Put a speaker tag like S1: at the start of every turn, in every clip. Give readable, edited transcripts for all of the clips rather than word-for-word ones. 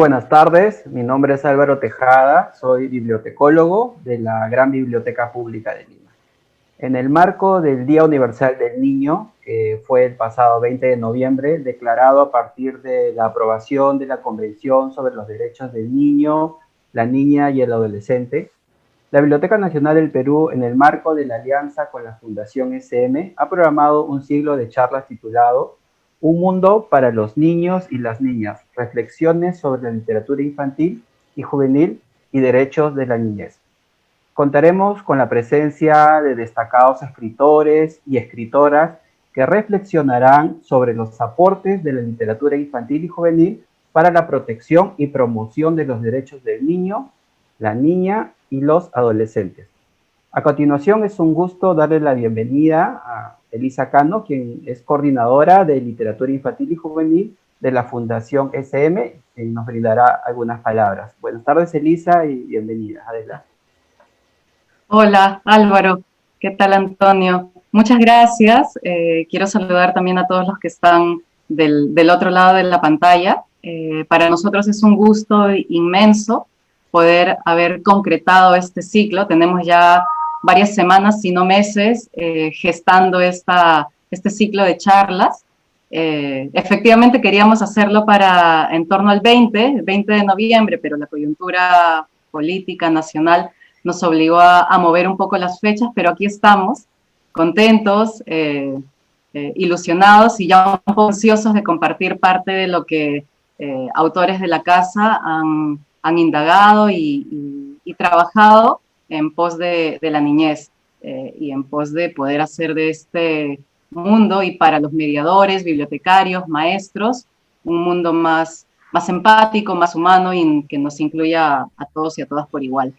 S1: buenas tardes, mi nombre es Álvaro Tejada, soy bibliotecólogo de la Gran Biblioteca Pública de Lima. En el marco del Día Universal del Niño, que fue el pasado 20 de noviembre, declarado a partir de la aprobación de la Convención sobre los Derechos del Niño, la Niña y el Adolescente, la Biblioteca Nacional del Perú, en el marco de la alianza con la Fundación SM, ha programado un ciclo de charlas titulado Un mundo para los niños y las niñas, reflexiones sobre la literatura infantil y juvenil y derechos de la niñez. Contaremos con la presencia de destacados escritores y escritoras que reflexionarán sobre los aportes de la literatura infantil y juvenil para la protección y promoción de los derechos del niño, la niña y los adolescentes. A continuación, es un gusto darle la bienvenida a Elisa Cano, quien es coordinadora de literatura infantil y juvenil de la Fundación SM, y nos brindará algunas palabras. Buenas tardes, Elisa, y bienvenida. Adelante.
S2: Hola, Álvaro. ¿Qué tal, Antonio? Muchas gracias. Quiero saludar también a todos los que están del otro lado de la pantalla. Para nosotros es un gusto inmenso poder haber concretado este ciclo. Tenemos ya varias semanas, si no meses, gestando este ciclo de charlas. Efectivamente queríamos hacerlo en torno al 20 de noviembre, pero la coyuntura política nacional nos obligó a mover un poco las fechas, pero aquí estamos, contentos, ilusionados y ya un poco ansiosos de compartir parte de lo que autores de la casa han indagado y trabajado en pos de la niñez y en pos de poder hacer de este mundo y para los mediadores, bibliotecarios, maestros, un mundo más empático, más humano y que nos incluya a todos y a todas por igual.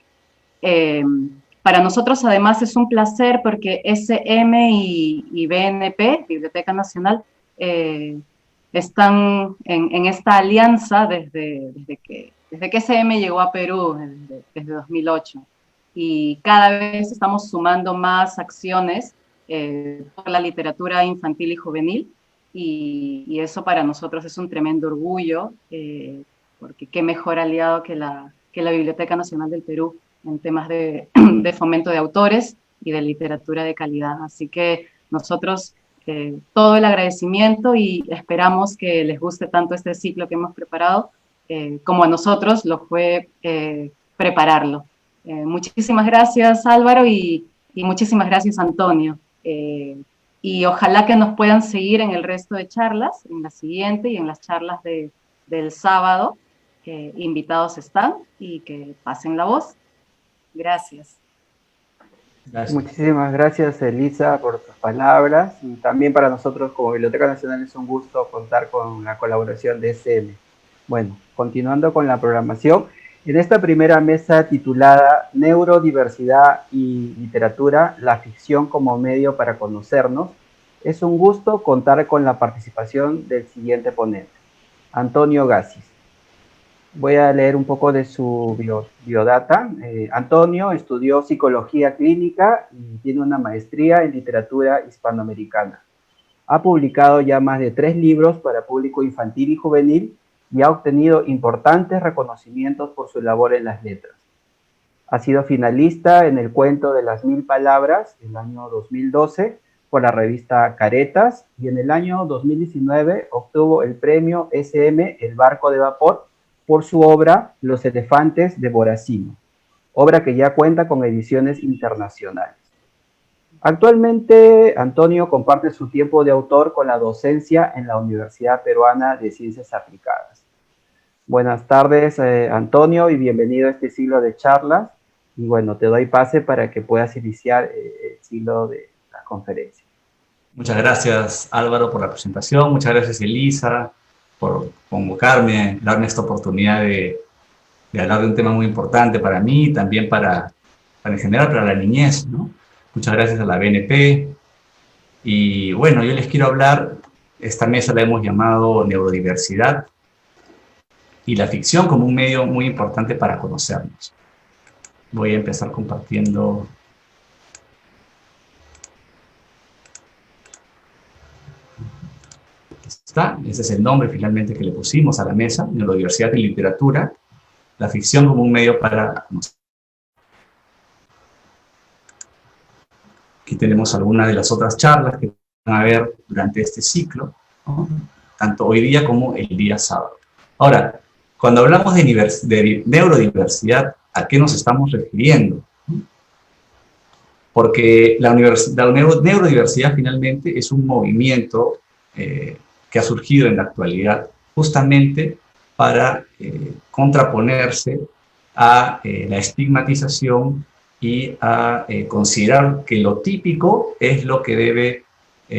S2: Para nosotros además es un placer porque SM y BNP, Biblioteca Nacional, están en esta alianza desde que SM llegó a Perú, desde 2008. Y cada vez estamos sumando más acciones por la literatura infantil y juvenil, y eso para nosotros es un tremendo orgullo, porque qué mejor aliado que la Biblioteca Nacional del Perú en temas de fomento de autores y de literatura de calidad. Así que nosotros todo el agradecimiento y esperamos que les guste tanto este ciclo que hemos preparado como a nosotros lo fue prepararlo. Muchísimas gracias, Álvaro, y muchísimas gracias, Antonio. Y ojalá que nos puedan seguir en el resto de charlas, en la siguiente y en las charlas del sábado. Invitados están y que pasen la voz. Gracias.
S1: Muchísimas gracias, Elisa, por tus palabras. Y también para nosotros como Biblioteca Nacional es un gusto contar con la colaboración de SM. Bueno, continuando con la programación, en esta primera mesa titulada Neurodiversidad y Literatura, la ficción como medio para conocernos, es un gusto contar con la participación del siguiente ponente, Antonio Gassis. Voy a leer un poco de su biodata. Antonio estudió psicología clínica y tiene una maestría en literatura hispanoamericana. Ha publicado ya más de 3 libros para público infantil y juvenil y ha obtenido importantes reconocimientos por su labor en las letras. Ha sido finalista en el cuento de las 1000 palabras el año 2012 por la revista Caretas, y en el año 2019 obtuvo el premio SM El Barco de Vapor por su obra Los elefantes de Boracino, obra que ya cuenta con ediciones internacionales. Actualmente, Antonio comparte su tiempo de autor con la docencia en la Universidad Peruana de Ciencias Aplicadas. Buenas tardes, Antonio, y bienvenido a este ciclo de charlas. Y bueno, te doy pase para que puedas iniciar el ciclo de la conferencia.
S3: Muchas gracias, Álvaro, por la presentación. Muchas gracias, Elisa, por convocarme, darme esta oportunidad de hablar de un tema muy importante para mí y también para en general para la niñez, ¿no? Muchas gracias a la BNP. Y bueno, yo les quiero hablar, esta mesa la hemos llamado Neurodiversidad y la ficción como un medio muy importante para conocernos. Voy a empezar compartiendo. está, ese es el nombre finalmente que le pusimos a la mesa, neurodiversidad y literatura, la ficción como un medio para conocer. Aquí tenemos algunas de las otras charlas que van a ver durante este ciclo, ¿no? Tanto hoy día como el día sábado. Ahora, cuando hablamos de neurodiversidad, ¿a qué nos estamos refiriendo? Porque la neurodiversidad finalmente es un movimiento que ha surgido en la actualidad justamente para contraponerse a la estigmatización y a considerar que lo típico es lo que debe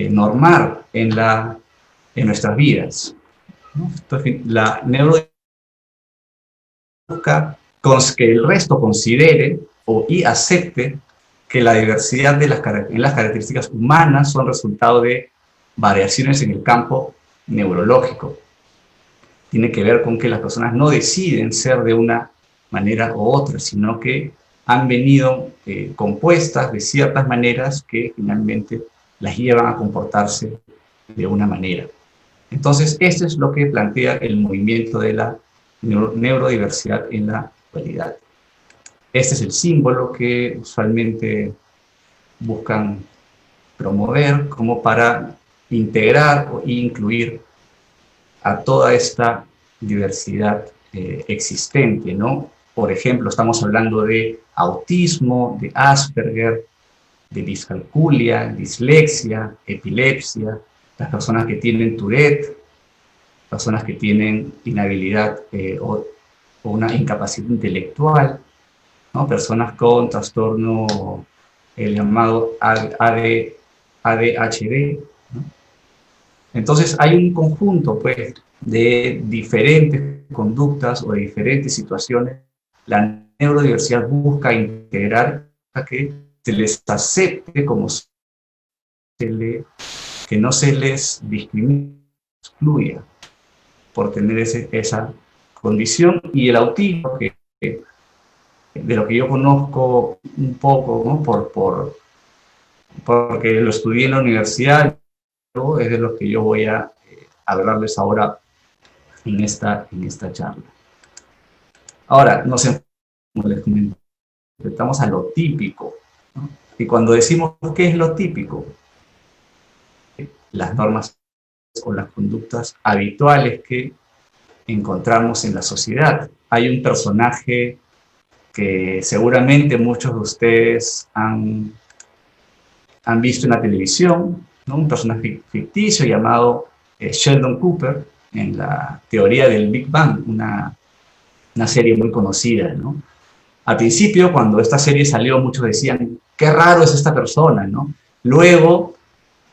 S3: normar en nuestras vidas, ¿no? Entonces, la neurodiversidad busca que el resto considere y acepte que la diversidad en las características humanas son resultado de variaciones en el campo neurológico. Tiene que ver con que las personas no deciden ser de una manera u otra, sino que han venido compuestas de ciertas maneras que finalmente las llevan a comportarse de una manera. Entonces, esto es lo que plantea el movimiento de la neurodiversidad en la actualidad. Este es el símbolo que usualmente buscan promover como para integrar e incluir a toda esta diversidad existente, ¿no? Por ejemplo, estamos hablando de autismo, de Asperger, de discalculia, dislexia, epilepsia, las personas que tienen Tourette, personas que tienen inhabilidad o una incapacidad intelectual, ¿no? Personas con trastorno, el llamado ADHD, ¿no? Entonces hay un conjunto, pues, de diferentes conductas o de diferentes situaciones. La neurodiversidad busca integrar a que se les acepte como que no se les discrimine, excluya por tener esa condición. Y el autismo, que de lo que yo conozco un poco, ¿no? porque lo estudié en la universidad, ¿no? Es de lo que yo voy a hablarles ahora en esta charla. Ahora, como les comenté, enfrentamos a lo típico, ¿no? Y cuando decimos qué es lo típico, las normas o las conductas habituales que encontramos en la sociedad. Hay un personaje que seguramente muchos de ustedes han visto en la televisión, ¿no? Un personaje ficticio llamado Sheldon Cooper, en la teoría del Big Bang, una serie muy conocida, ¿no? Al principio, cuando esta serie salió, muchos decían, qué raro es esta persona, ¿no? Luego,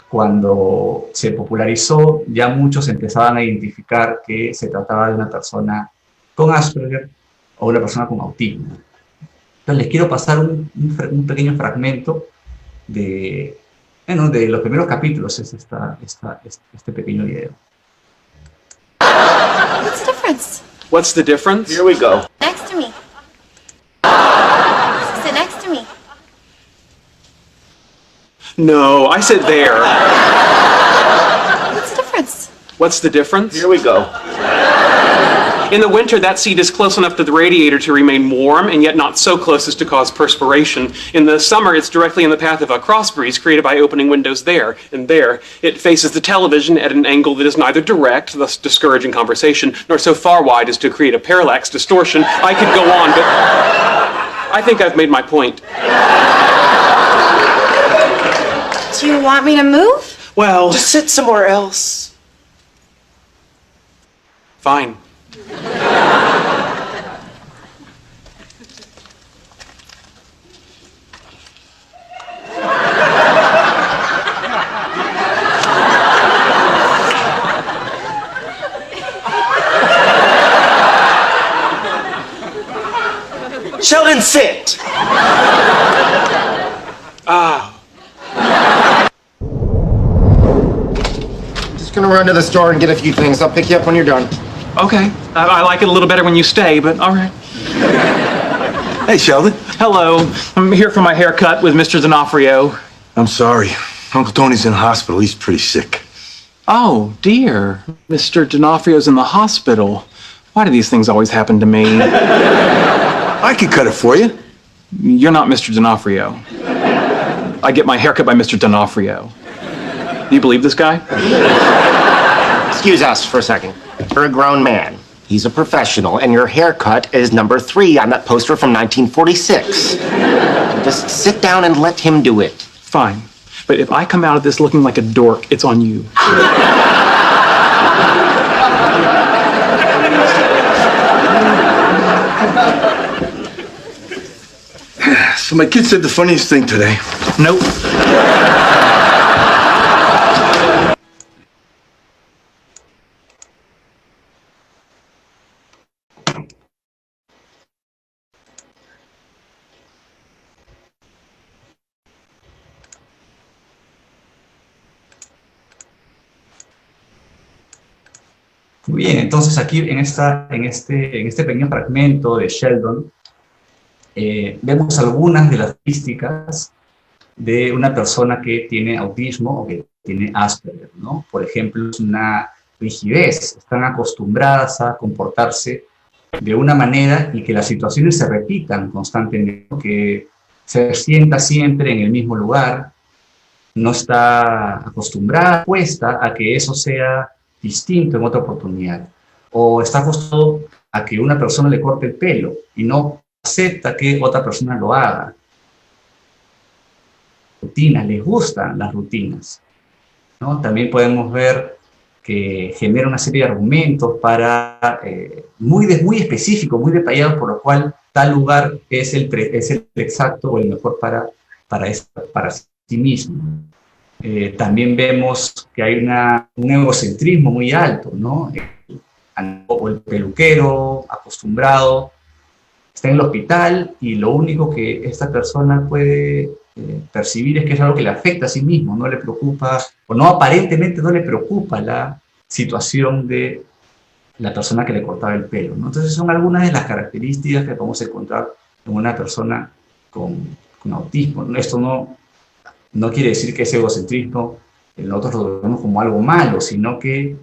S3: cuando se popularizó, ya muchos empezaban a identificar que se trataba de una persona con Asperger o una persona con autismo. Entonces les quiero pasar un pequeño fragmento de los primeros capítulos, es este pequeño video.
S4: What's the difference?
S5: What's the difference?
S6: Here we go.
S4: Next to me. Sit next to me.
S5: No, I said there.
S4: What's the difference?
S5: What's the difference?
S6: Here we go.
S5: In the winter, that seat is close enough to the radiator to remain warm, and yet not so close as to cause perspiration. In the summer, it's directly in the path of a cross breeze created by opening windows there and there. It faces the television at an angle that is neither direct, thus discouraging conversation, nor so far wide as to create a parallax distortion. I could go on, but I think I've made my point.
S4: Do you want me to move?
S5: Well,
S6: Just sit somewhere else.
S5: fine.
S6: Sheldon, sit.
S5: Ah.
S7: I'm just gonna run to the store and get a few things. I'll pick you up when you're done.
S5: Okay. I like it a little better when you stay, but all right.
S8: Hey, Sheldon.
S5: Hello. I'm here for my haircut with Mr. D'Onofrio.
S8: I'm sorry. Uncle Tony's in the hospital. He's pretty sick.
S5: Oh, dear. Mr. D'Onofrio's in the hospital. Why do these things always happen to me?
S8: I can cut it for you.
S5: You're not Mr. D'Onofrio. I get my haircut by Mr. D'Onofrio. Do you believe this guy?
S7: Excuse us for a second. You're a grown man. He's a professional, and your haircut is number 3 on that poster from 1946. Just sit down and let him do it.
S5: Fine. But if I come out of this looking like a dork, it's on you.
S8: So my kid said the funniest thing today.
S5: Nope.
S3: Muy bien, entonces aquí en este pequeño fragmento de Sheldon vemos algunas de las características de una persona que tiene autismo o que tiene Asperger, ¿no? Por ejemplo, es una rigidez, están acostumbradas a comportarse de una manera y que las situaciones se repitan constantemente, que se sienta siempre en el mismo lugar, no está acostumbrada, puesta a que eso sea distinto en otra oportunidad, o está acostumbrado a que una persona le corte el pelo y no acepta que otra persona lo haga. Rutinas, les gustan las rutinas, ¿no? También podemos ver que genera una serie de argumentos para, muy específicos, muy detallados, por lo cual tal lugar es el exacto o el mejor para sí mismo. También vemos que hay un egocentrismo muy alto, ¿no? El peluquero acostumbrado está en el hospital y lo único que esta persona puede percibir es que es algo que le afecta a sí mismo, no le preocupa, o no, aparentemente no le preocupa la situación de la persona que le cortaba el pelo, ¿no? Entonces son algunas de las características que podemos encontrar en una persona con autismo. Esto no quiere decir que ese egocentrismo nosotros lo vemos como algo malo, sino que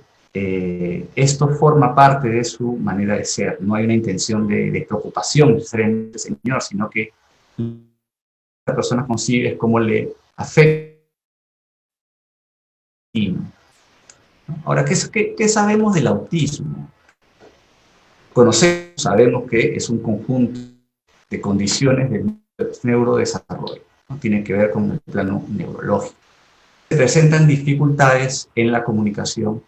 S3: esto forma parte de su manera de ser. No hay una intención de preocupación necesariamente, señor, sino que la persona concibe cómo le afecta. Ahora, ¿qué sabemos del autismo? Sabemos que es un conjunto de condiciones del neurodesarrollo, ¿no? Tiene que ver con el plano neurológico. Se presentan dificultades en la comunicación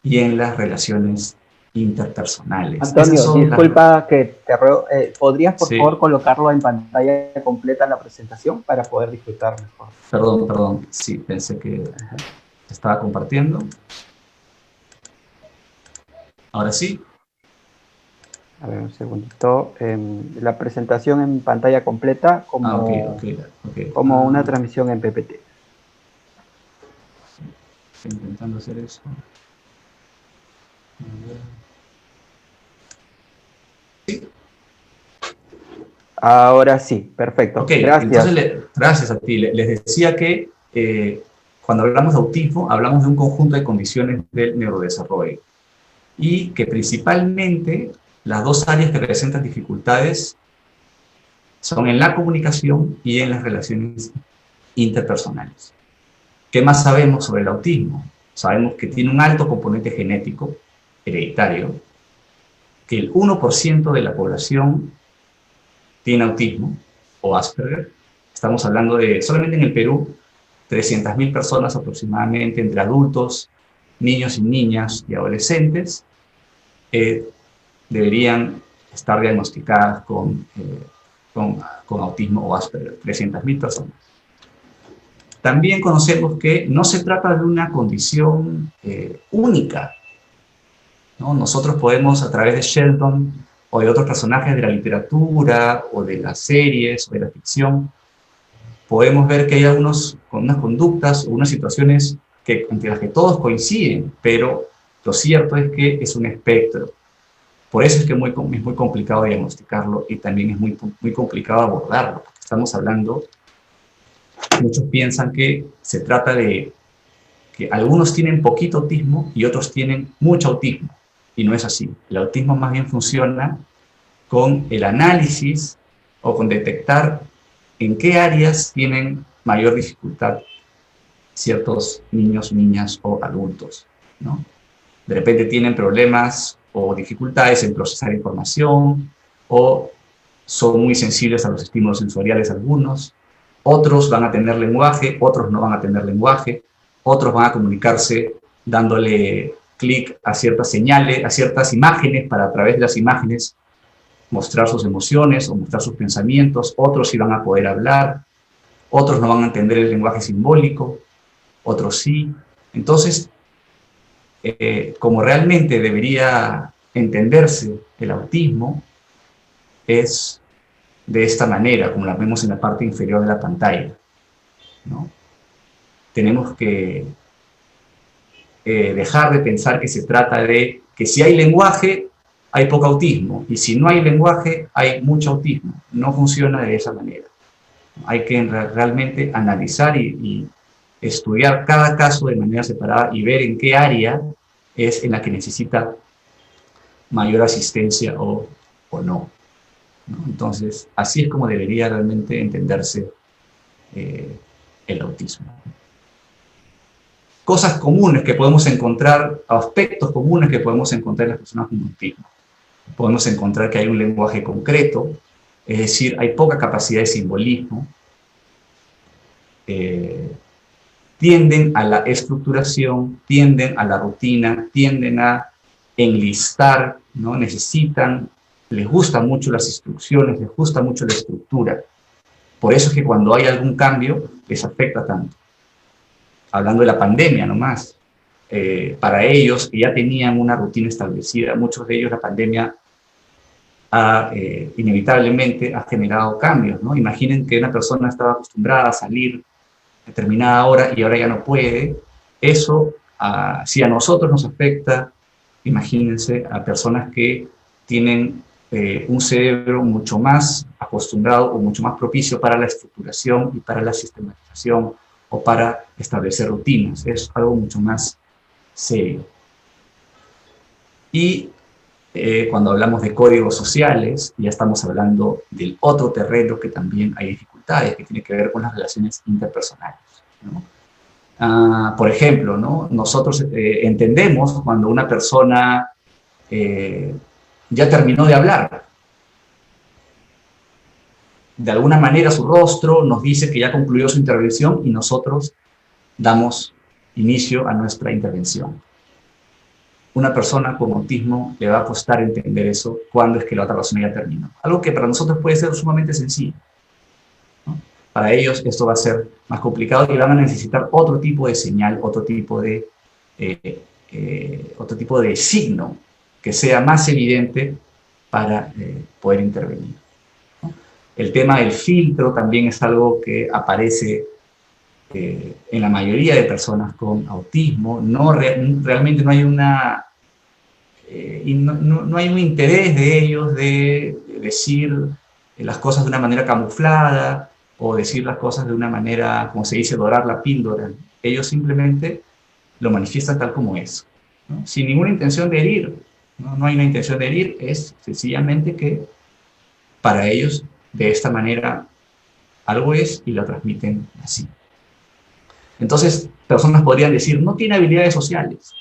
S3: y en las relaciones interpersonales.
S1: Antonio, disculpa que ¿podrías por favor colocarlo en pantalla completa la presentación para poder disfrutar mejor?
S3: Perdón, sí, pensé que estaba compartiendo. Ahora sí.
S1: A ver, un segundito. La presentación en pantalla completa como, como una transmisión en PPT.
S3: Estoy intentando hacer eso. ¿Sí?
S1: Ahora sí, perfecto.
S3: Okay,
S1: gracias.
S3: Entonces, gracias a ti. Les decía que cuando hablamos de autismo, hablamos de un conjunto de condiciones del neurodesarrollo y que principalmente las dos áreas que presentan dificultades son en la comunicación y en las relaciones interpersonales. ¿Qué más sabemos sobre el autismo? Sabemos que tiene un alto componente genético, hereditario, que el 1% de la población tiene autismo o Asperger. Estamos hablando de, solamente en el Perú, 300.000 personas aproximadamente, entre adultos, niños y niñas y adolescentes, deberían estar diagnosticadas con autismo o Asperger, 300.000 personas. También conocemos que no se trata de una condición única, ¿no? Nosotros podemos, a través de Sheldon o de otros personajes de la literatura o de las series o de la ficción, podemos ver que hay unas conductas o unas situaciones entre las que todos coinciden, pero lo cierto es que es un espectro. Por eso es que es muy complicado diagnosticarlo y también es muy complicado abordarlo, porque estamos hablando, muchos piensan que se trata de que algunos tienen poquito autismo y otros tienen mucho autismo. Y no es así. El autismo más bien funciona con el análisis o con detectar en qué áreas tienen mayor dificultad ciertos niños, niñas o adultos, ¿no? De repente tienen problemas o dificultades en procesar información, o son muy sensibles a los estímulos sensoriales algunos, otros van a tener lenguaje, otros no van a tener lenguaje, otros van a comunicarse dándole clic a ciertas señales, a ciertas imágenes, para a través de las imágenes mostrar sus emociones o mostrar sus pensamientos, otros sí van a poder hablar, otros no van a entender el lenguaje simbólico, otros sí. Entonces, como realmente debería entenderse el autismo, es de esta manera, como la vemos en la parte inferior de la pantalla, ¿no? Tenemos que dejar de pensar que se trata de que si hay lenguaje, hay poco autismo, y si no hay lenguaje, hay mucho autismo. No funciona de esa manera. Hay que realmente analizar y estudiar cada caso de manera separada y ver en qué área es en la que necesita mayor asistencia o no, ¿no? Entonces, así es como debería realmente entenderse el autismo. Cosas comunes que podemos encontrar, aspectos comunes que podemos encontrar en las personas con autismo. Podemos encontrar que hay un lenguaje concreto, es decir, hay poca capacidad de simbolismo, tienden a la estructuración, tienden a la rutina, tienden a enlistar, ¿no? Les gustan mucho las instrucciones, les gusta mucho la estructura. Por eso es que cuando hay algún cambio, les afecta tanto. Hablando de la pandemia nomás, para ellos que ya tenían una rutina establecida, muchos de ellos la pandemia inevitablemente ha generado cambios, ¿no? Imaginen que una persona estaba acostumbrada a salir a determinada hora y ahora ya no puede. Eso, si a nosotros nos afecta, imagínense a personas que tienen un cerebro mucho más acostumbrado o mucho más propicio para la estructuración y para la sistematización o para establecer rutinas. Es algo mucho más serio. Y cuando hablamos de códigos sociales, ya estamos hablando del otro terreno que también hay dificultades, que tiene que ver con las relaciones interpersonales, ¿no? Por ejemplo, ¿no? Nosotros entendemos cuando una persona ya terminó de hablar. De alguna manera su rostro nos dice que ya concluyó su intervención y nosotros damos inicio a nuestra intervención. Una persona con autismo le va a costar entender eso cuando es que la otra persona ya terminó. Algo que para nosotros puede ser sumamente sencillo, ¿no? Para ellos esto va a ser más complicado y van a necesitar otro tipo de señal, otro tipo de signo que sea más evidente para poder intervenir, ¿no? El tema del filtro también es algo que aparece en la mayoría de personas con autismo. Realmente no hay no hay un interés de ellos de decir las cosas de una manera camuflada o decir las cosas de una manera, como se dice, dorar la píldora. Ellos simplemente lo manifiestan tal como es, ¿no? Sin ninguna intención de herir. No hay una intención de herir, es sencillamente que para ellos de esta manera algo es y lo transmiten así. Entonces, personas podrían decir, no tiene habilidades sociales.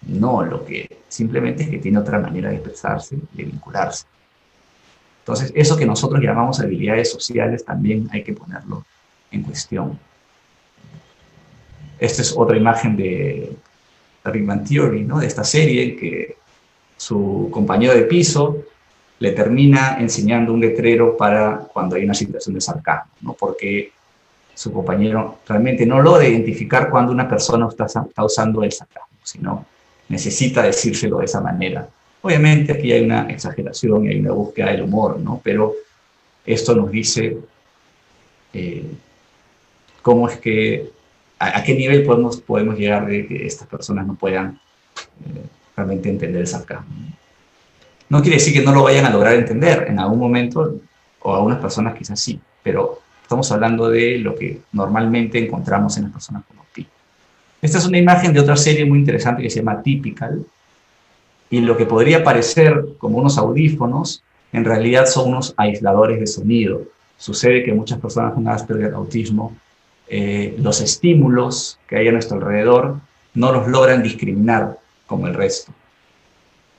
S3: No, lo que simplemente es que tiene otra manera de expresarse, de vincularse. Entonces, eso que nosotros llamamos habilidades sociales también hay que ponerlo en cuestión. Esta es otra imagen de The Big Bang Theory, ¿no? De esta serie en que su compañero de piso le termina enseñando un letrero para cuando hay una situación de sarcasmo, ¿no? Porque su compañero realmente no logra identificar cuando una persona está usando el sarcasmo, sino necesita decírselo de esa manera. Obviamente aquí hay una exageración y hay una búsqueda del humor, ¿no? Pero esto nos dice cómo es que, a qué nivel podemos llegar de que estas personas no puedan realmente entender el sarcasmo. No quiere decir que no lo vayan a lograr entender en algún momento, o algunas personas quizás sí, pero estamos hablando de lo que normalmente encontramos en las personas con autismo. Esta es una imagen de otra serie muy interesante que se llama Typical, y lo que podría parecer como unos audífonos, en realidad son unos aisladores de sonido. Sucede que muchas personas con Asperger, autismo, los estímulos que hay a nuestro alrededor no los logran discriminar como el resto.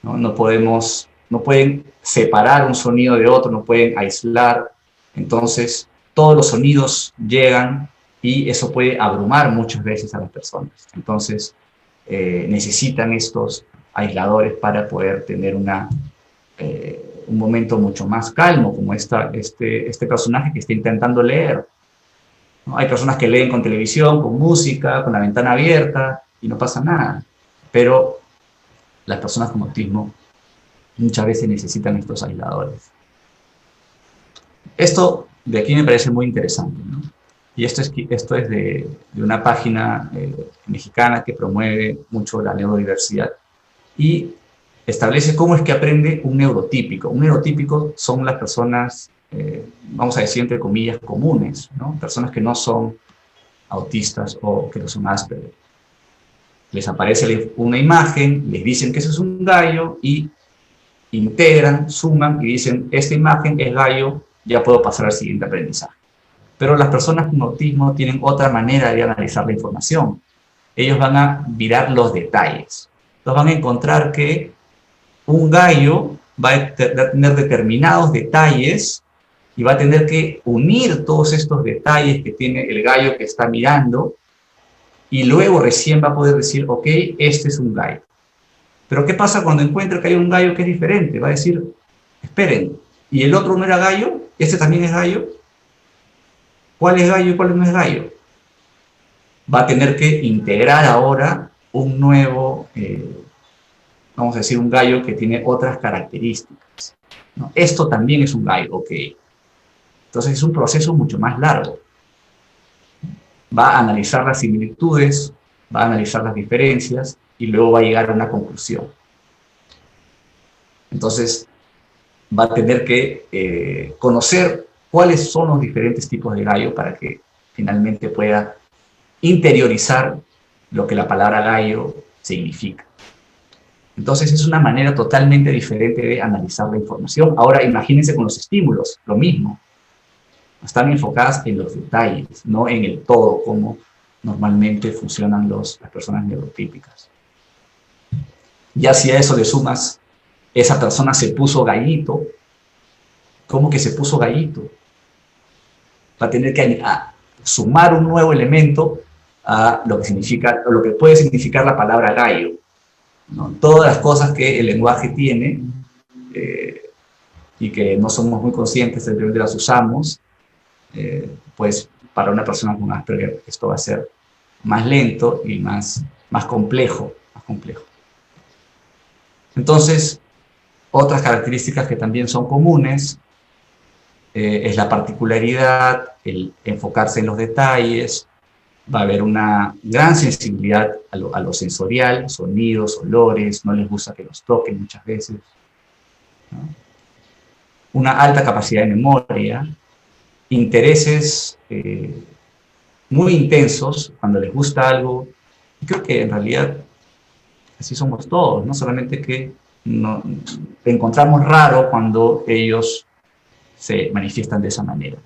S3: No pueden separar un sonido de otro, no pueden aislar. Entonces, todos los sonidos llegan y eso puede abrumar muchas veces a las personas. Entonces, necesitan estos aisladores para poder tener un momento mucho más calmo, como este personaje que está intentando leer. ¿No? Hay personas que leen con televisión, con música, con la ventana abierta, y no pasa nada. Pero las personas con autismo muchas veces necesitan estos aisladores. Esto de aquí me parece muy interesante, ¿no? Y esto es de una página mexicana que promueve mucho la neurodiversidad y establece cómo es que aprende un neurotípico. Un neurotípico son las personas, vamos a decir entre comillas, comunes, ¿no? Personas que no son autistas o que no son Asperger. Les aparece una imagen, les dicen que eso es un gallo y integran, suman y dicen, esta imagen es gallo, ya puedo pasar al siguiente aprendizaje. Pero las personas con autismo tienen otra manera de analizar la información. Ellos van a mirar los detalles. Entonces van a encontrar que un gallo va a tener determinados detalles y va a tener que unir todos estos detalles que tiene el gallo que está mirando y luego recién va a poder decir, ok, este es un gallo. Pero ¿qué pasa cuando encuentra que hay un gallo que es diferente? Va a decir, esperen, ¿y el otro no era gallo? ¿Este también es gallo? ¿Cuál es gallo y cuál no es gallo? Va a tener que integrar ahora un nuevo, vamos a decir, un gallo que tiene otras características, ¿no? Esto también es un gallo, ok. Entonces es un proceso mucho más largo. Va a analizar las similitudes, va a analizar las diferencias y luego va a llegar a una conclusión. Entonces va a tener que conocer cuáles son los diferentes tipos de gallo para que finalmente pueda interiorizar lo que la palabra gallo significa. Entonces es una manera totalmente diferente de analizar la información. Ahora imagínense con los estímulos, lo mismo. Están enfocadas en los detalles, no en el todo, como normalmente funcionan las personas neurotípicas. Ya si a eso le sumas, esa persona se puso gallito. ¿Cómo que se puso gallito? Va a tener que sumar un nuevo elemento a lo que significa, o lo que puede significar la palabra gallo, ¿no? Todas las cosas que el lenguaje tiene y que no somos muy conscientes de que las usamos, pues para una persona con Asperger esto va a ser más lento y más complejo. Entonces, otras características que también son comunes es la particularidad, el enfocarse en los detalles, va a haber una gran sensibilidad a lo sensorial, sonidos, olores, no les gusta que los toquen muchas veces, ¿no? Una alta capacidad de memoria, intereses muy intensos cuando les gusta algo. Y creo que en realidad así somos todos, ¿no? Solamente que encontramos raro cuando ellos se manifiestan de esa manera.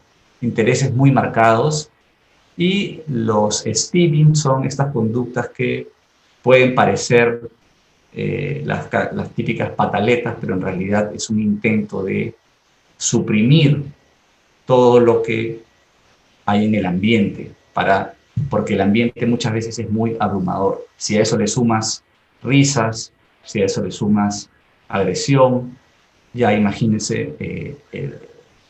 S3: Intereses muy marcados. Y los steaming son estas conductas que pueden parecer las típicas pataletas, pero en realidad es un intento de suprimir todo lo que hay en el ambiente, porque el ambiente muchas veces es muy abrumador. Si a eso le sumas risas, si a eso le sumas agresión, ya imagínense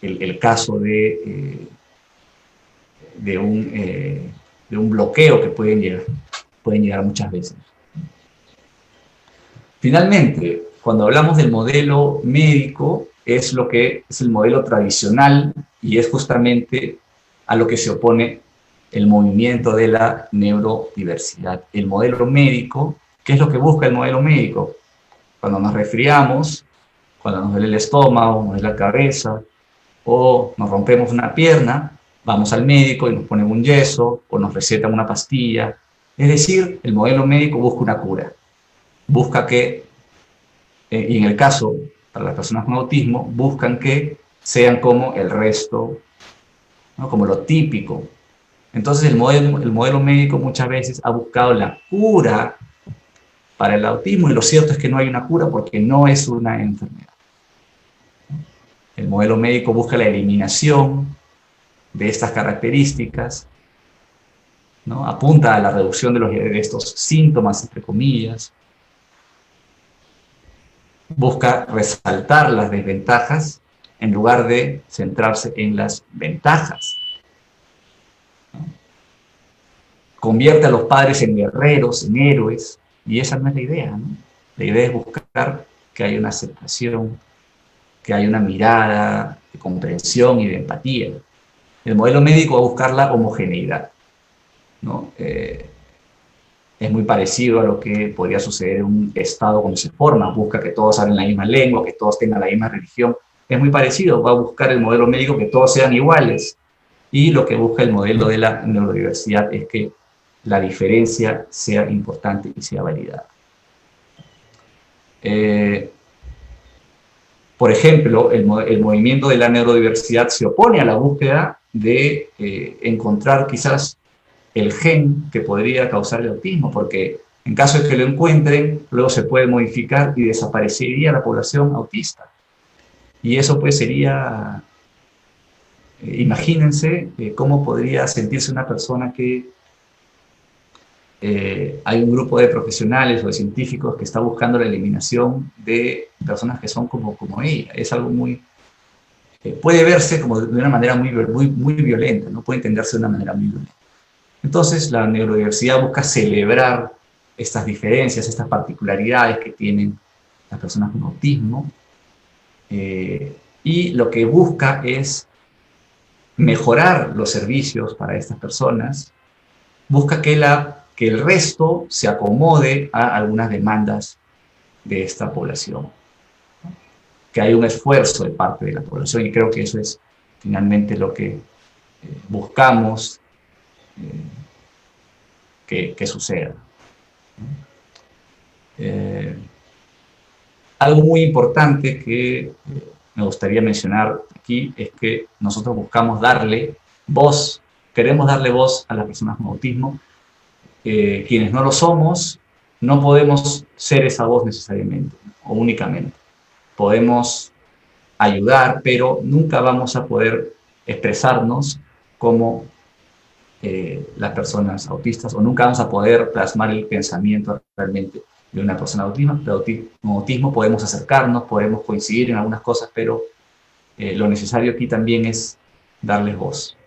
S3: el caso de un bloqueo que pueden llegar muchas veces. Finalmente, cuando hablamos del modelo médico, es lo que es el modelo tradicional y es justamente a lo que se opone el movimiento de la neurodiversidad. El modelo médico, ¿qué es lo que busca el modelo médico? Cuando nos resfriamos, cuando nos duele el estómago, nos duele la cabeza, o nos rompemos una pierna, vamos al médico y nos ponen un yeso, o nos recetan una pastilla, Es decir, el modelo médico busca una cura. Busca que, y en el caso, para las personas con autismo, buscan que sean como el resto, ¿no? Como lo típico. Entonces el modelo médico muchas veces ha buscado la cura para el autismo, y lo cierto es que no hay una cura porque no es una enfermedad. El modelo médico busca la eliminación de estas características, ¿no? Apunta a la reducción de estos síntomas, entre comillas. Busca resaltar las desventajas en lugar de centrarse en las ventajas, ¿no? Convierte a los padres en guerreros, en héroes, y esa no es la idea, ¿no? La idea es buscar que haya una aceptación, que haya una mirada de comprensión y de empatía. El modelo médico va a buscar la homogeneidad, ¿no? Es muy parecido a lo que podría suceder en un Estado cuando se forma. Busca que todos hablen la misma lengua, que todos tengan la misma religión. Es muy parecido, va a buscar el modelo médico que todos sean iguales. Y lo que busca el modelo de la neurodiversidad es que la diferencia sea importante y sea validada. Por ejemplo, el movimiento de la neurodiversidad se opone a la búsqueda de encontrar quizás el gen que podría causar el autismo, porque en caso de que lo encuentren, luego se puede modificar y desaparecería la población autista. Y eso pues sería, imagínense cómo podría sentirse una persona que hay un grupo de profesionales o de científicos que está buscando la eliminación de personas que son como ella. Es algo muy... puede verse como de una manera muy violenta, ¿no? Puede entenderse de una manera muy violenta. Entonces, la neurodiversidad busca celebrar estas diferencias, estas particularidades que tienen las personas con autismo, y lo que busca es mejorar los servicios para estas personas, busca que el resto se acomode a algunas demandas de esta población, ¿no? Que hay un esfuerzo de parte de la población, y creo que eso es finalmente lo que buscamos que suceda. Algo muy importante que me gustaría mencionar aquí es que nosotros buscamos darle voz, queremos darle voz a las personas con autismo. Quienes no lo somos, no podemos ser esa voz necesariamente o únicamente. Podemos ayudar, pero nunca vamos a poder expresarnos como las personas autistas, o nunca vamos a poder plasmar el pensamiento realmente de una persona con autismo. Podemos acercarnos, podemos coincidir en algunas cosas, pero lo necesario aquí también es darles voz.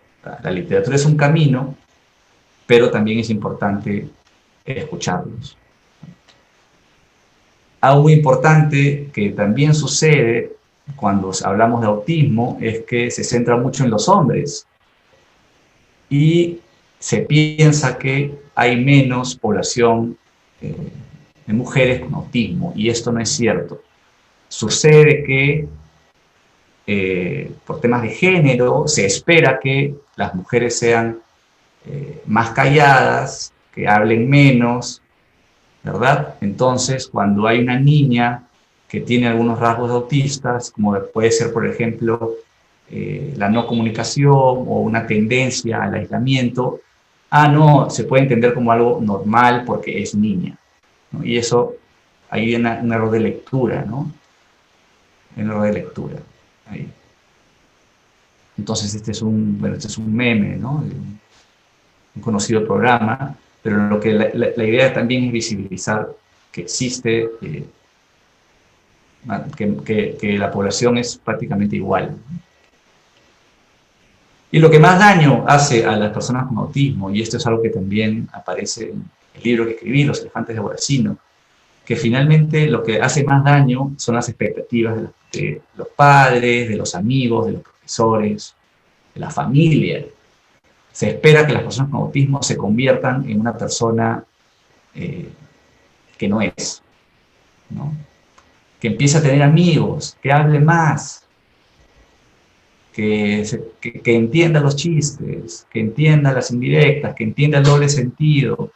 S3: La literatura es un camino, pero también es importante escucharlos. Algo muy importante que también sucede cuando hablamos de autismo es que se centra mucho en los hombres, y se piensa que hay menos población de mujeres con autismo, y esto no es cierto. Sucede que por temas de género se espera que las mujeres sean más calladas, que hablen menos, ¿verdad? Entonces, cuando hay una niña que tiene algunos rasgos autistas, como puede ser, por ejemplo, la no comunicación o una tendencia al aislamiento, no, se puede entender como algo normal porque es niña, ¿no? Y eso, ahí viene un error de lectura, ¿no? Un error de lectura. Ahí. Entonces este es un meme, ¿no? Un conocido programa, pero lo que la idea también es visibilizar que existe, que la población es prácticamente igual. Y lo que más daño hace a las personas con autismo, y esto es algo que también aparece en el libro que escribí, Los elefantes de Borracino, que finalmente lo que hace más daño son las expectativas de los padres, de los amigos, de los profesores, de la familia. Se espera que las personas con autismo se conviertan en una persona que no es, ¿no? Que empiece a tener amigos, que hable más, que entienda los chistes, que entienda las indirectas, que entienda el doble sentido,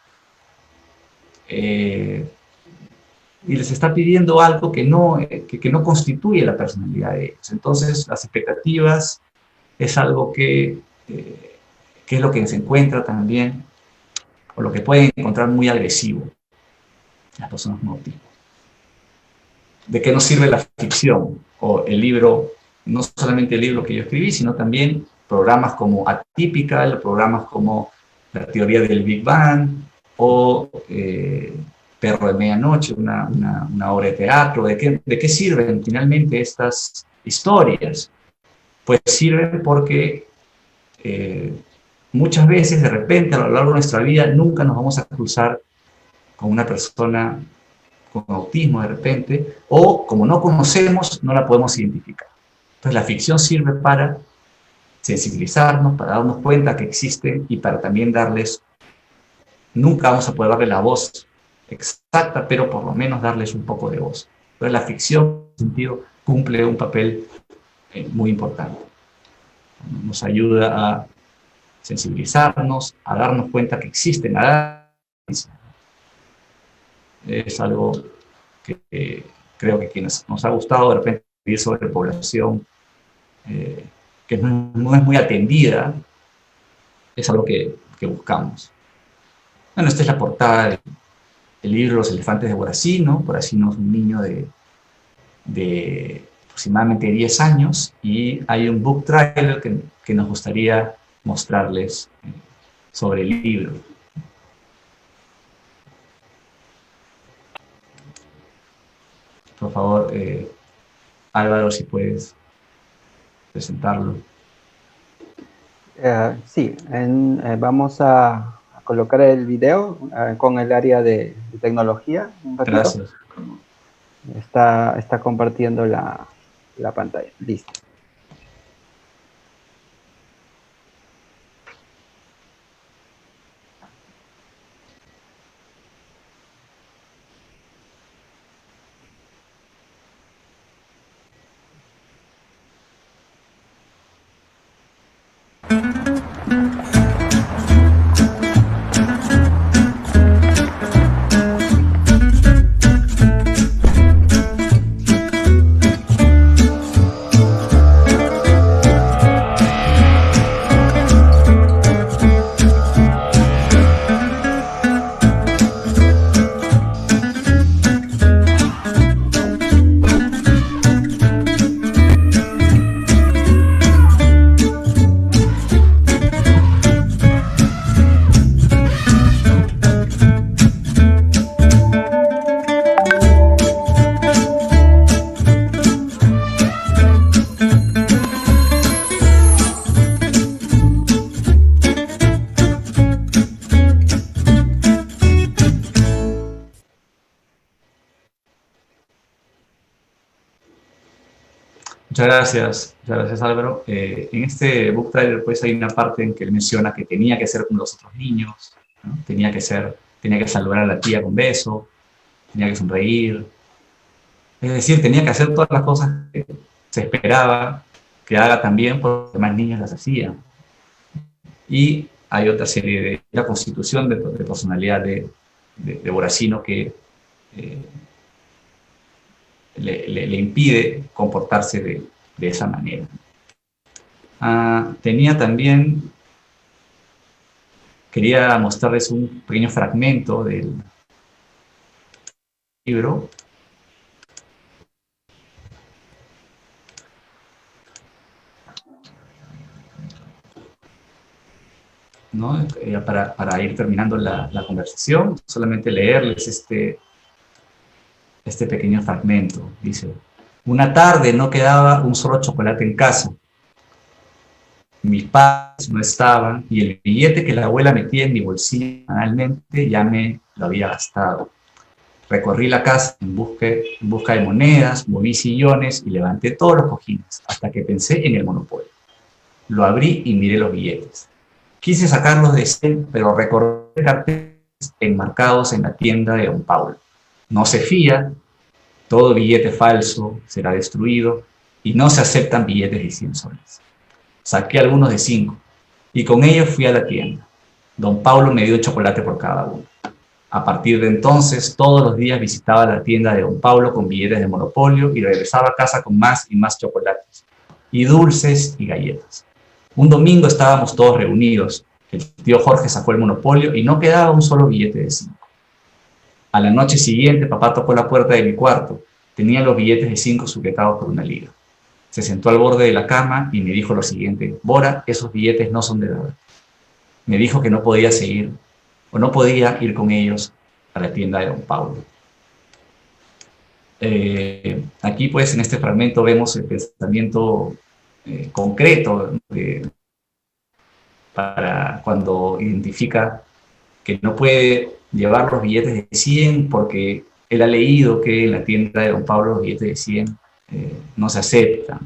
S3: y les está pidiendo algo que no constituye la personalidad de ellos. Entonces, las expectativas es algo que es lo que se encuentra también, o lo que pueden encontrar muy agresivo las personas con autismo. ¿De qué nos sirve la ficción? O el libro, no solamente el libro que yo escribí, sino también programas como Atypical, programas como La teoría del Big Bang, o Perro de Medianoche, una obra de teatro. ¿De qué sirven finalmente estas historias? Pues sirven porque muchas veces, de repente, a lo largo de nuestra vida, nunca nos vamos a cruzar con una persona con autismo de repente, o como no conocemos, no la podemos identificar. Entonces la ficción sirve para sensibilizarnos, para darnos cuenta que existen y para también darles, nunca vamos a poder darle la voz exacta, pero por lo menos darles un poco de voz. Entonces la ficción, en ese sentido, cumple un papel muy importante. Nos ayuda a sensibilizarnos, a darnos cuenta que existen. Es algo que creo que quienes nos ha gustado de repente vivir sobre población que no es muy atendida, es algo que buscamos. Bueno, esta es la portada del libro Los elefantes de Boracino. Boracino es un niño de aproximadamente 10 años y hay un book trailer que nos gustaría mostrarles sobre el libro. Por favor, Álvaro, si puedes presentarlo.
S1: Sí, vamos a colocar el video con el área de tecnología. Un ratito.
S3: Gracias.
S1: Está compartiendo la pantalla. Listo.
S3: Muchas gracias Álvaro. En este book trailer pues hay una parte en que él menciona que tenía que ser como los otros niños, ¿no? Tenía que saludar a la tía con beso, tenía que sonreír, es decir, tenía que hacer todas las cosas que se esperaba que haga también porque los demás niños las hacían. Y hay otra serie de la constitución de personalidad de Boracino que le impide comportarse de esa manera. Tenía también, quería mostrarles un pequeño fragmento del libro. ¿No? Para ir terminando la conversación, solamente leerles este pequeño fragmento. Dice: una tarde no quedaba un solo chocolate en casa. Mis padres no estaban y el billete que la abuela metía en mi bolsillo semanalmente ya me lo había gastado. Recorrí la casa en busca de monedas, moví sillones y levanté todos los cojines hasta que pensé en el monopolio. Lo abrí y miré los billetes. Quise sacarlos de ese, pero recordé carteles enmarcados en la tienda de Don Paulo. No se fía, todo billete falso será destruido y no se aceptan billetes de 100 soles. Saqué algunos de 5 y con ellos fui a la tienda. Don Paulo me dio chocolate por cada uno. A partir de entonces, todos los días visitaba la tienda de don Pablo con billetes de Monopolio y regresaba a casa con más y más chocolates, y dulces y galletas. Un domingo estábamos todos reunidos. El tío Jorge sacó el Monopolio y no quedaba un solo billete de 5. A la noche siguiente, papá tocó la puerta de mi cuarto. Tenía los billetes de 5 sujetados por una liga. Se sentó al borde de la cama y me dijo lo siguiente: Bora, esos billetes no son de verdad. Me dijo que no podía seguir, o no podía ir con ellos a la tienda de don Pablo. Aquí, pues, en este fragmento vemos el pensamiento concreto para cuando identifica que no puede llevar los billetes de 100 porque él ha leído que en la tienda de don Pablo los billetes de 100 no se aceptan.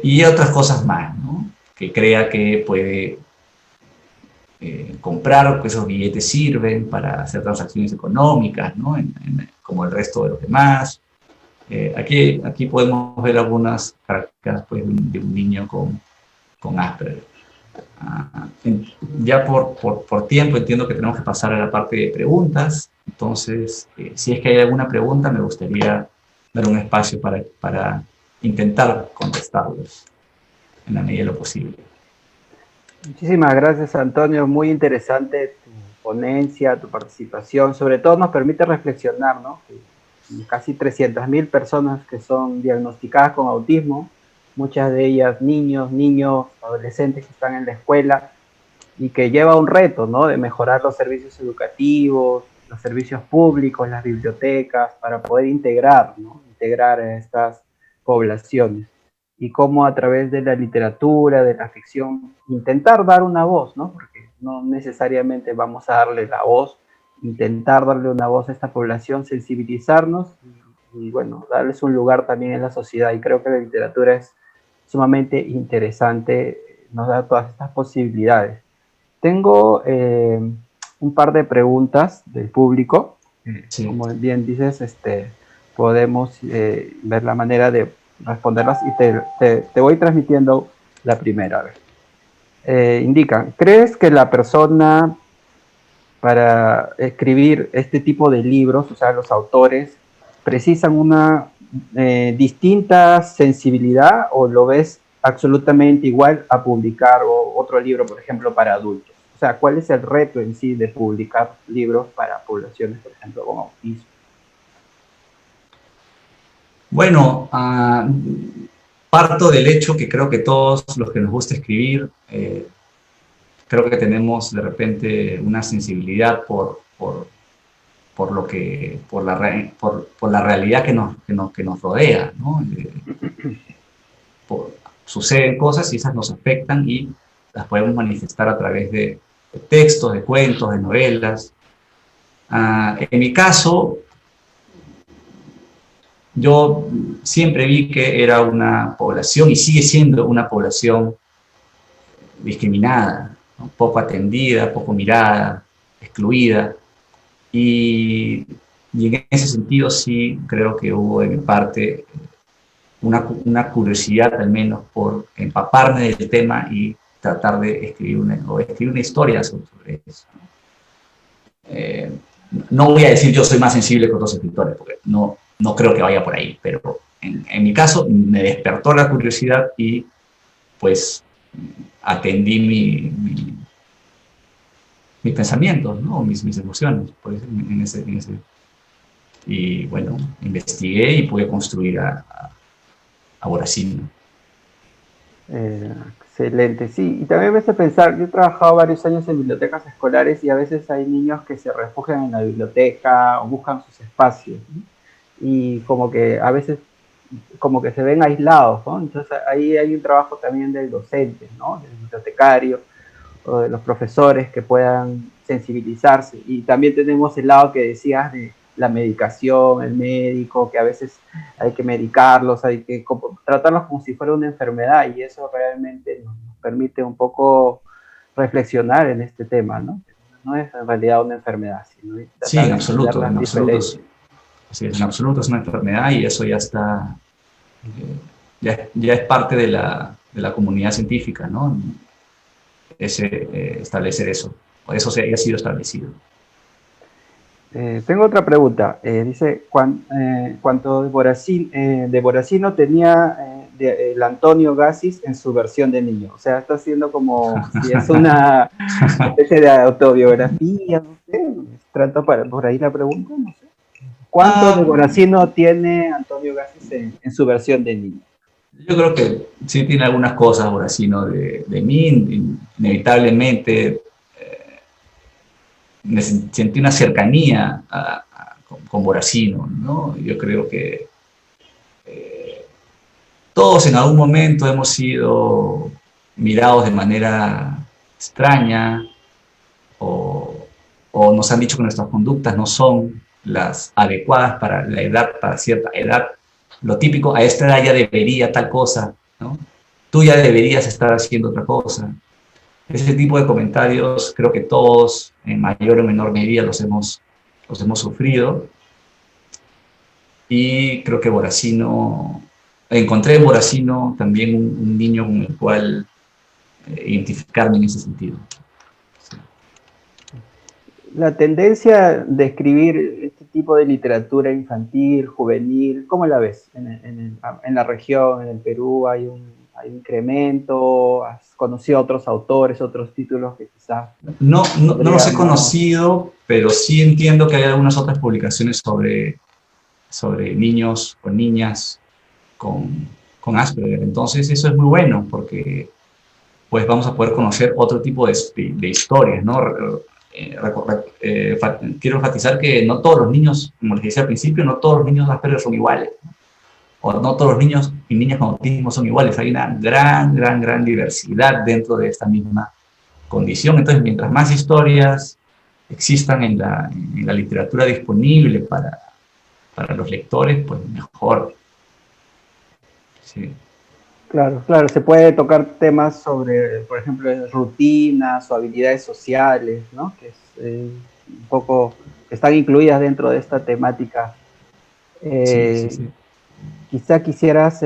S3: Y otras cosas más, ¿no? Que crea que puede comprar, que esos billetes sirven para hacer transacciones económicas, ¿no? Como el resto de los demás. Aquí podemos ver algunas características, pues, de un niño con Asperger. Ya por tiempo entiendo que tenemos que pasar a la parte de preguntas. Entonces, si es que hay alguna pregunta, me gustaría dar un espacio para intentar contestarlos en la medida de lo posible.
S1: Muchísimas gracias, Antonio. Muy interesante tu ponencia, tu participación. Sobre todo nos permite reflexionar, ¿no? Casi 300.000 personas que son diagnosticadas con autismo, muchas de ellas niños, adolescentes que están en la escuela y que lleva un reto, ¿no? De mejorar los servicios educativos, los servicios públicos, las bibliotecas, para poder integrar, ¿no? Integrar a estas poblaciones. Y cómo a través de la literatura, de la ficción, intentar dar una voz, ¿no? Porque no necesariamente vamos a darle la voz, intentar darle una voz a esta población, sensibilizarnos y bueno, darles un lugar también en la sociedad. Y creo que la literatura es sumamente interesante, nos da todas estas posibilidades. Tengo un par de preguntas del público. Sí. Como bien dices, podemos ver la manera de responderlas y te voy transmitiendo la primera. A ver. Indican, ¿crees que la persona para escribir este tipo de libros, o sea, los autores, precisan una distinta sensibilidad o lo ves absolutamente igual a publicar otro libro, por ejemplo, para adultos? O sea, ¿cuál es el reto en sí de publicar libros para poblaciones, por ejemplo, con autismo?
S3: Bueno, parto del hecho que creo que todos los que nos gusta escribir, creo que tenemos de repente una sensibilidad por la realidad que nos rodea, ¿no? Suceden cosas y esas nos afectan y las podemos manifestar a través de textos, de cuentos, de novelas. En mi caso, yo siempre vi que era una población, y sigue siendo una población discriminada, ¿no? Poco atendida, poco mirada, excluida. Y en ese sentido sí creo que hubo de mi parte una curiosidad al menos por empaparme del tema y tratar de escribir una historia sobre eso. No voy a decir yo soy más sensible que otros escritores, porque no creo que vaya por ahí, pero en mi caso me despertó la curiosidad y pues atendí mis pensamientos, ¿no? mis emociones, pues, y bueno, investigué y pude construir a Boracino.
S1: Excelente, sí, y también me hace pensar, yo he trabajado varios años en bibliotecas escolares y a veces hay niños que se refugian en la biblioteca o buscan sus espacios, ¿no? Y como que a veces como que se ven aislados, ¿no? Entonces ahí hay un trabajo también del docente, ¿no? Del bibliotecario o de los profesores que puedan sensibilizarse. Y también tenemos el lado que decías de la medicación, el médico, que a veces hay que medicarlos, hay que tratarlos como si fuera una enfermedad, y eso realmente nos permite un poco reflexionar en este tema, ¿no? No es en realidad una enfermedad, sino
S3: sí, en absoluto, en absoluto es una enfermedad y eso ya está, ya es parte de la comunidad científica, ¿no? Establecer eso. eso se haya sido establecido.
S1: Tengo otra pregunta. Dice, ¿cuánto de Boracino tenía el Antonio Gassis en su versión de niño? O sea, está haciendo como si es una especie de autobiografía, no sé. ¿Trato por ahí la pregunta? No sé. ¿Cuánto de Boracino tiene Antonio Gassis en su versión de niño?
S3: Yo creo que sí tiene algunas cosas, Boracino, de mí, inevitablemente. Sentí una cercanía con Boracino, ¿no? Yo creo que todos en algún momento hemos sido mirados de manera extraña o nos han dicho que nuestras conductas no son las adecuadas para la edad, para cierta edad. Lo típico, a esta edad ya debería tal cosa, ¿no? Tú ya deberías estar haciendo otra cosa. Ese tipo de comentarios creo que todos, en mayor o menor medida, los hemos sufrido. Y creo que encontré en Boracino también un niño con el cual identificarme en ese sentido. Sí.
S1: La tendencia de escribir este tipo de literatura infantil, juvenil, ¿cómo la ves en la región, en el Perú? ¿Hay un incremento? ¿Has conocido a otros autores, otros títulos que quizás...
S3: No los he conocido, pero sí entiendo que hay algunas otras publicaciones sobre niños o niñas con Asperger. Entonces eso es muy bueno porque pues vamos a poder conocer otro tipo de historias, ¿no? Quiero enfatizar que no todos los niños, como les decía al principio, no todos los niños Asperger son iguales, ¿no? O no todos los niños y niñas con autismo son iguales. Hay una gran diversidad dentro de esta misma condición. Entonces, mientras más historias existan en la literatura disponible para los lectores, pues mejor. Sí.
S1: Claro, se puede tocar temas sobre, por ejemplo, rutinas o habilidades sociales, ¿no? Que es un poco, están incluidas dentro de esta temática.
S3: Sí.
S1: Quizá quisieras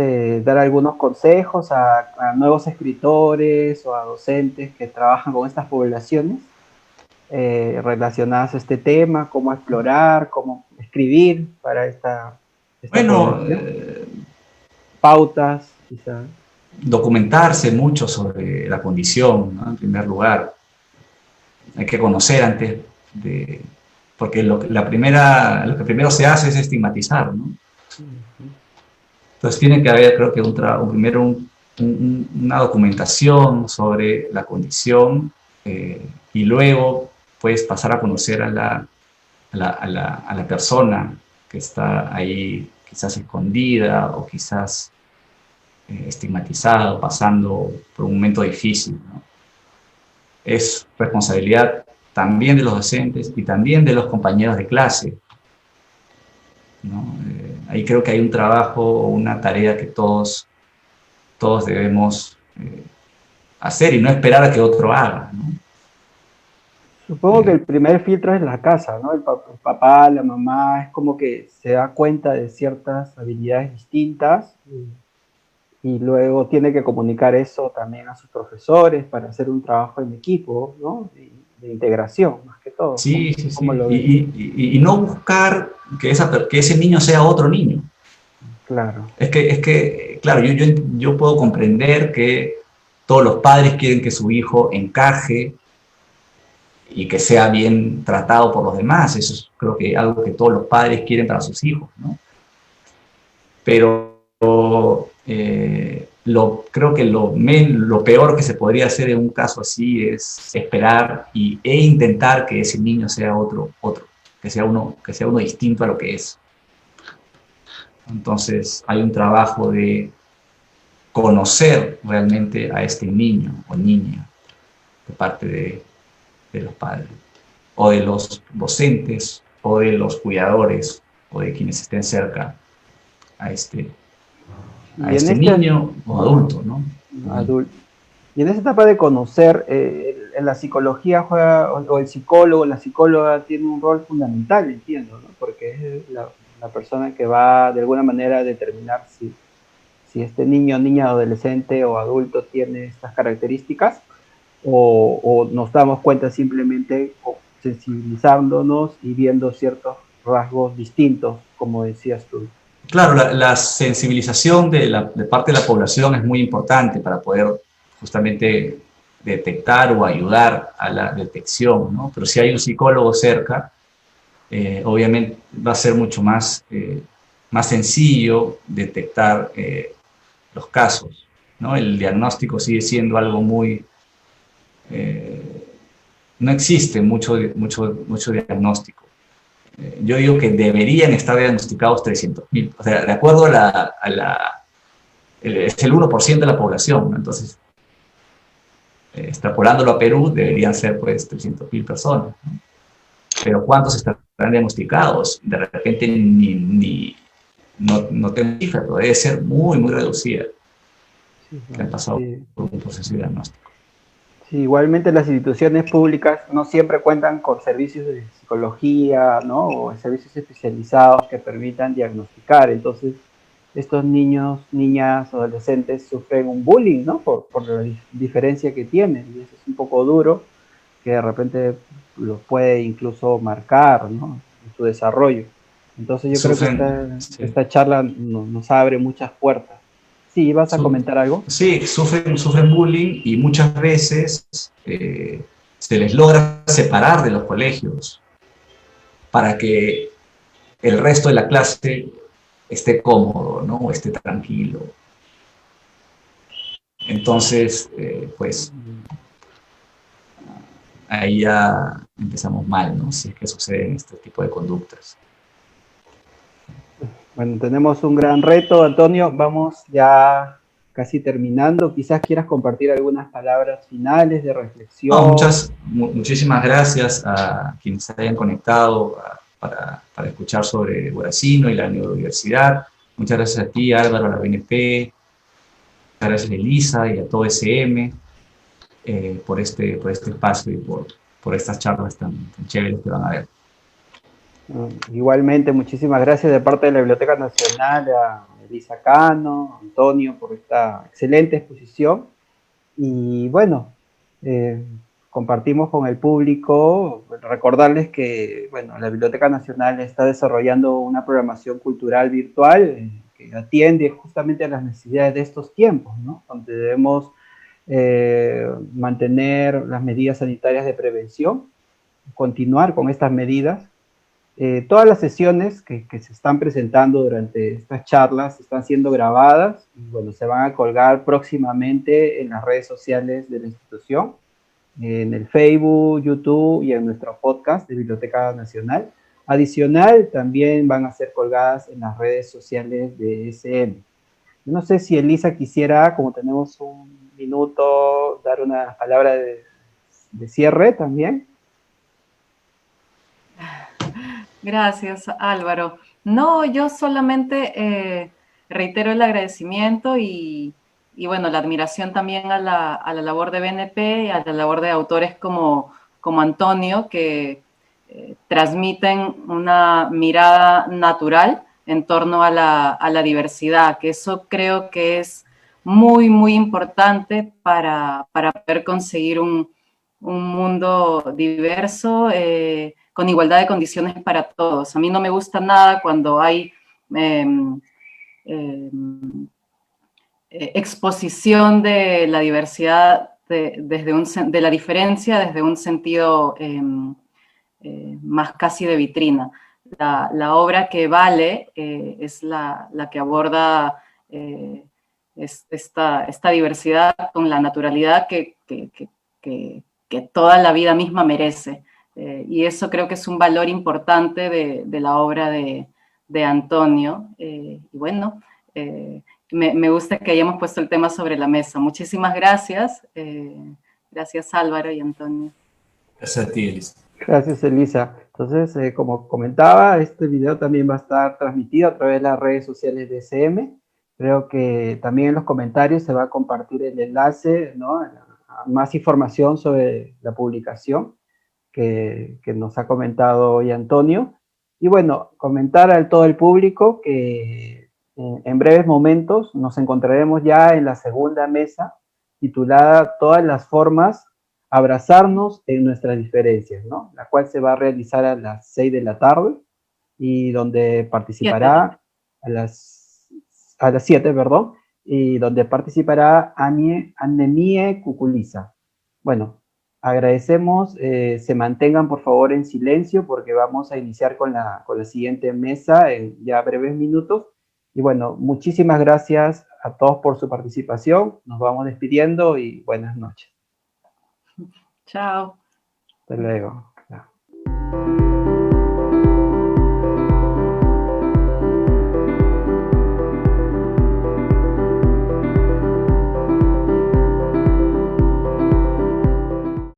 S1: dar algunos consejos a nuevos escritores o a docentes que trabajan con estas poblaciones relacionadas a este tema, cómo explorar, cómo escribir para esta población. Pautas, quizá.
S3: Documentarse mucho sobre la condición, ¿no? En primer lugar. Hay que conocer antes porque lo que primero se hace es estigmatizar, ¿no? Entonces tiene que haber, creo que primero una documentación sobre la condición y luego puedes pasar a conocer a la persona que está ahí quizás escondida o quizás estigmatizada, pasando por un momento difícil, ¿no? Es responsabilidad también de los docentes y también de los compañeros de clase, ¿no? Ahí creo que hay un trabajo o una tarea que todos debemos hacer y no esperar a que otro haga, ¿no?
S1: Supongo que el primer filtro es la casa, ¿no? El papá, la mamá, es como que se da cuenta de ciertas habilidades distintas y luego tiene que comunicar eso también a sus profesores para hacer un trabajo en equipo, ¿no? De integración, más que todo.
S3: Sí. Y no buscar que ese niño sea otro niño.
S1: Claro.
S3: Es que claro, yo puedo comprender que todos los padres quieren que su hijo encaje y que sea bien tratado por los demás. Eso es, creo que algo que todos los padres quieren para sus hijos, ¿no? Pero creo que lo peor que se podría hacer en un caso así es esperar e intentar que ese niño sea otro, que sea uno distinto a lo que es. Entonces hay un trabajo de conocer realmente a este niño o niña de parte de los padres, o de los docentes, o de los cuidadores, o de quienes estén cerca a este niño o adulto, ¿no?
S1: Adulto. Y en esa etapa de conocer, la psicología juega, o el psicólogo, la psicóloga tiene un rol fundamental, entiendo, ¿no? Porque es la persona que va de alguna manera a determinar si este niño, niña, adolescente o adulto tiene estas características. o nos damos cuenta simplemente sensibilizándonos y viendo ciertos rasgos distintos, como decías tú?
S3: Claro, la sensibilización de parte de la población es muy importante para poder justamente detectar o ayudar a la detección, ¿no? Pero si hay un psicólogo cerca, obviamente va a ser mucho más sencillo detectar los casos, ¿no? El diagnóstico sigue siendo algo muy... no existe mucho diagnóstico. Yo digo que deberían estar diagnosticados 300.000. O sea, de acuerdo es el 1% de la población, ¿no? Entonces, extrapolándolo a Perú, deberían ser pues 300.000 personas, ¿no? Pero ¿cuántos estarán diagnosticados? De repente no tengo cifra, pero debe ser muy, muy reducida, que han pasado por un proceso de diagnóstico.
S1: Sí, igualmente las instituciones públicas no siempre cuentan con servicios de psicología, ¿no? O servicios especializados que permitan diagnosticar. Entonces, estos niños, niñas, adolescentes sufren un bullying, ¿no? Por la diferencia que tienen. Y eso es un poco duro, que de repente los puede incluso marcar, ¿no? En su desarrollo. Entonces yo creo que esta charla nos abre muchas puertas. Sí, ¿vas a comentar algo?
S3: Sí, sufren bullying y muchas veces se les logra separar de los colegios para que el resto de la clase esté cómodo, ¿no? O esté tranquilo. Entonces, pues, ahí ya empezamos mal, ¿no? Si es que suceden este tipo de conductas.
S1: Bueno, tenemos un gran reto, Antonio. Vamos ya casi terminando. Quizás quieras compartir algunas palabras finales de reflexión.
S3: No, muchísimas gracias a quienes se hayan conectado para escuchar sobre Guaracino y la neurodiversidad. Muchas gracias a ti, Álvaro, a la BNP. Muchas gracias a Elisa y a todo SM por este espacio y por estas charlas tan chéveres que van a haber.
S1: Igualmente, muchísimas gracias de parte de la Biblioteca Nacional a Elisa Cano, Antonio, por esta excelente exposición. Y bueno, compartimos con el público, recordarles que bueno, la Biblioteca Nacional está desarrollando una programación cultural virtual que atiende justamente a las necesidades de estos tiempos, ¿no? Donde debemos mantener las medidas sanitarias de prevención, continuar con estas medidas. Todas las sesiones que se están presentando durante estas charlas están siendo grabadas y bueno, se van a colgar próximamente en las redes sociales de la institución, en el Facebook, YouTube y en nuestro podcast de Biblioteca Nacional. Adicional, también van a ser colgadas en las redes sociales de SM. No sé si Elisa quisiera, como tenemos un minuto, dar una palabra de cierre también.
S2: Gracias, Álvaro. No, yo solamente reitero el agradecimiento y bueno, la admiración también a la labor de BNP y a la labor de autores como Antonio, que transmiten una mirada natural en torno a la diversidad, que eso creo que es muy, muy importante para poder conseguir un mundo diverso, con igualdad de condiciones para todos. A mí no me gusta nada cuando hay exposición de la diversidad, de la diferencia desde un sentido más casi de vitrina. La obra que vale es la que aborda esta diversidad con la naturalidad que toda la vida misma merece. Y eso creo que es un valor importante de la obra de Antonio. Y bueno, me gusta que hayamos puesto el tema sobre la mesa. Muchísimas gracias. Gracias, Álvaro y Antonio.
S3: Gracias a ti, Elisa.
S1: Gracias, Elisa. Entonces, como comentaba, este video también va a estar transmitido a través de las redes sociales de SM. Creo que también en los comentarios se va a compartir el enlace, ¿no? A más información sobre la publicación que nos ha comentado hoy Antonio. Y bueno, comentar a todo el público que en breves momentos nos encontraremos ya en la segunda mesa titulada Todas las formas abrazarnos en nuestras diferencias, ¿no? La cual se va a realizar a las 6 de la tarde y donde participará a las 7, perdón, y donde participará Annemie Cuculiza. Bueno, agradecemos, se mantengan por favor en silencio porque vamos a iniciar con la siguiente mesa en ya breves minutos. Y bueno, muchísimas gracias a todos por su participación. Nos vamos despidiendo y buenas noches.
S2: Chao.
S1: Hasta luego.